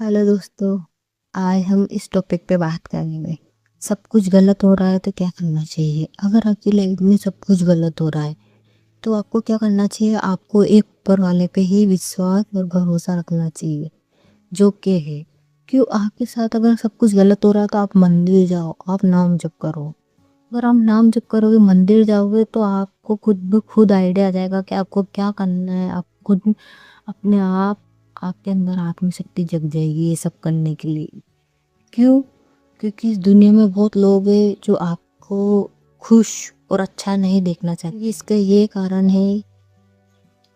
Hello दोस्तों। आज हम इस टॉपिक पे बात करेंगे। सब कुछ गलत हो रहा है तो क्या करना चाहिए? अगर आपकी लाइफ में सब कुछ गलत हो रहा है तो आपको क्या करना चाहिए? आपको एक ऊपर वाले पे ही विश्वास और भरोसा रखना चाहिए, जो कि है। क्यों आपके साथ अगर सब कुछ गलत हो रहा है तो आप मंदिर जाओ, आप नाम जप करो। अगर आप नाम जप करोगे, मंदिर जाओगे, तो आपको खुद ब खुद आइडिया आ जाएगा कि आपको क्या करना है। आप खुद अपने आप आपके अंदर आत्मशक्ति जग जाएगी ये सब करने के लिए। क्यों? क्योंकि इस दुनिया में बहुत लोग हैं जो आपको खुश और अच्छा नहीं देखना चाहते। इसका ये कारण है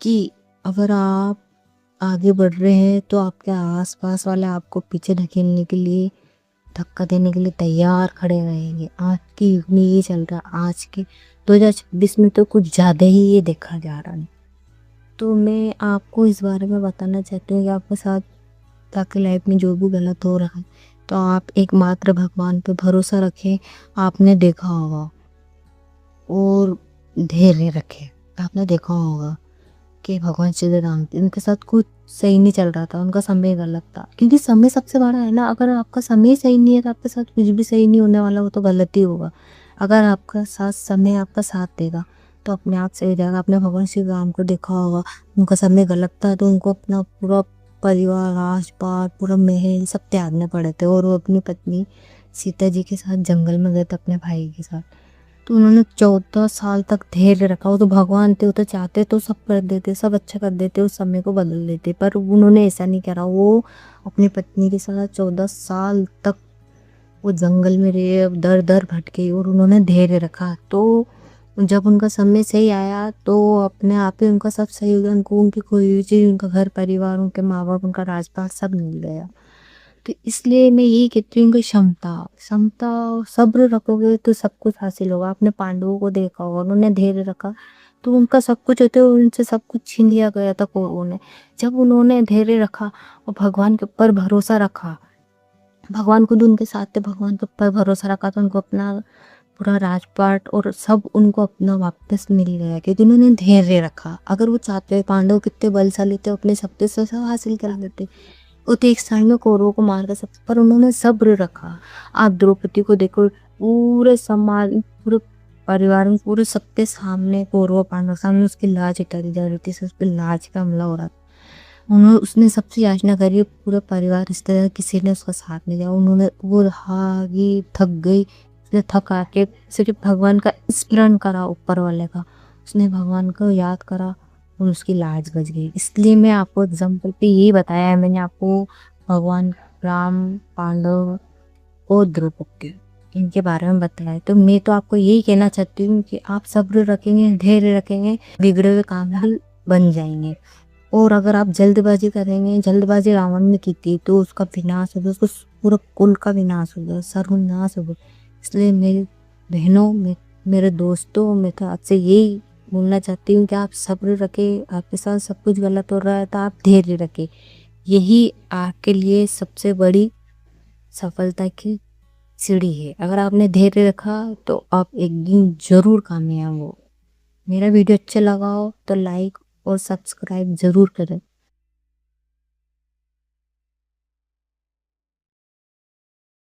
कि अगर आप आगे बढ़ रहे हैं तो आपके आसपास वाले आपको पीछे धकेलने के लिए, धक्का देने के लिए तैयार खड़े रहेंगे। आज के युग में ये चल रहा है। आज के 2026 में तो कुछ ज़्यादा ही ये देखा जा रहा है। तो मैं आपको इस बारे में बताना चाहती हूँ कि आपके साथ आपकी लाइफ में जो भी गलत हो रहा है तो आप एकमात्र भगवान पे भरोसा रखें। आपने देखा होगा और धैर्य रखें। आपने देखा होगा कि भगवान श्री राम इनके साथ कुछ सही नहीं चल रहा था, उनका समय गलत था। क्योंकि समय सबसे बड़ा है ना। अगर आपका समय सही नहीं है तो आपके साथ कुछ भी सही नहीं होने वाला, वो तो गलत ही होगा। अगर आपका साथ समय आपका साथ देगा तो अपने आप सही जाएगा। आपने भगवान श्री राम को देखा होगा, उनका समय गलत था तो उनको अपना पूरा परिवार, राजपाट, पूरा महल सब त्यागने पड़े थे और वो अपनी पत्नी सीता जी के साथ जंगल में गए थे अपने भाई के साथ। तो उन्होंने 14 साल तक धैर्य रखा। वो तो भगवान थे, वो तो चाहते तो सब कर देते, सब अच्छा कर देते, उस समय को बदल देते, पर उन्होंने ऐसा नहीं करा। वो अपनी पत्नी के साथ 14 साल तक वो जंगल में रहे, दर दर भटके और उन्होंने धैर्य रखा। तो जब उनका समय सही आया तो अपने आप ही उनका सब सही हो गया। उनको उनकी खोई हुई चीज, उनका घर परिवार, उनके माँ बाप, उनका राजपाट सब मिल गया। तो इसलिए मैं यही कहती हूँ कि क्षमता क्षमता और सब्र रखोगे तो सब कुछ हासिल होगा। आपने पांडवों को देखा होगा, उन्होंने धैर्य रखा तो उनका सब कुछ होते हुए उनसे सब कुछ छीन लिया गया था कौरवों ने। जब उन्होंने धैर्य रखा और भगवान के ऊपर भरोसा रखा, भगवान खुद उनके साथ थे, भगवान के ऊपर भरोसा रखा तो उनको अपना पूरा राजपाट और सब उनको अपना वापस मिल गया, क्योंकि उन्होंने धैर्य रखा। अगर वो चाहते, पांडव कितने बलशाली थे, अपने सत्य से सब हासिल कर लेते। वो तो एक साल में कौरवों को मार कर सकते, पर उन्होंने सब्र रखा। आप द्रौपदी को देखो, पूरे समाज, पूरे परिवार में, पूरे सबके सामने, कौरव पांडव सामने उसकी लाज उतारी जा रही थी, उस पर लाज का हमला हो रहा था। उन्होंने उसने सबसे याचना करी, पूरा परिवार रिश्तेदार किसी ने उसका साथ नहीं दिया। उन्होंने वो हागी थक गई, उसने थक आके सिर्फ भगवान का स्मरण करा, ऊपर वाले का उसने भगवान को याद करा और उसकी लाज बच गई। इसलिए मैं आपको एग्जाम्पल पे यही बताया है। मैंने आपको भगवान राम, पांडव और द्रौपदी इनके बारे में बताया है। तो मैं तो आपको यही कहना चाहती हूँ कि आप सब्र रखेंगे, धैर्य रखेंगे, बिगड़े हुए काम भी बन जाएंगे। और अगर आप जल्दबाजी करेंगे, जल्दबाजी रावण ने की थी तो उसका विनाश हो गया, उसको पूरा कुल का विनाश हो गया, सर्वनाश हो गया। इसलिए मेरी बहनों, मेरे दोस्तों, मैं तो आपसे यही बोलना चाहती हूँ कि आप सब्र रखें। आपके साथ सब कुछ गलत हो रहा है तो आप धैर्य रखें। यही आपके लिए सबसे बड़ी सफलता की सीढ़ी है। अगर आपने धैर्य रखा तो आप एक दिन जरूर कामयाब हो। मेरा वीडियो अच्छा लगा हो तो लाइक और सब्सक्राइब जरूर करें।